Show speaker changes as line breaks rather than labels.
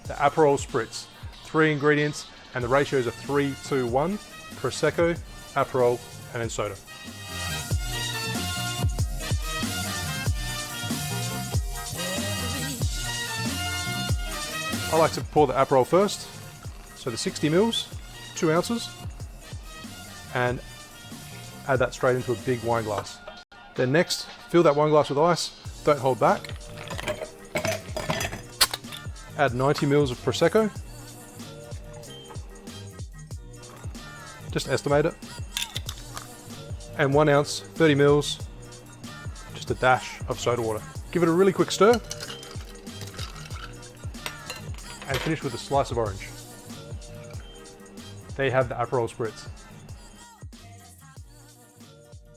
the Aperol Spritz. 3 ingredients, and the ratios are 3-2-1, Prosecco, Aperol, and then soda. I like to pour the Aperol first. So the 60 mils, 2 ounces, and add that straight into a big wine glass. Then next, fill that wine glass with ice, don't hold back. Add 90 mils of Prosecco. Just estimate it. And 1 ounce, 30 mils, just a dash of soda water. Give it a really quick stir. And finish with a slice of orange. There you have the Aperol Spritz.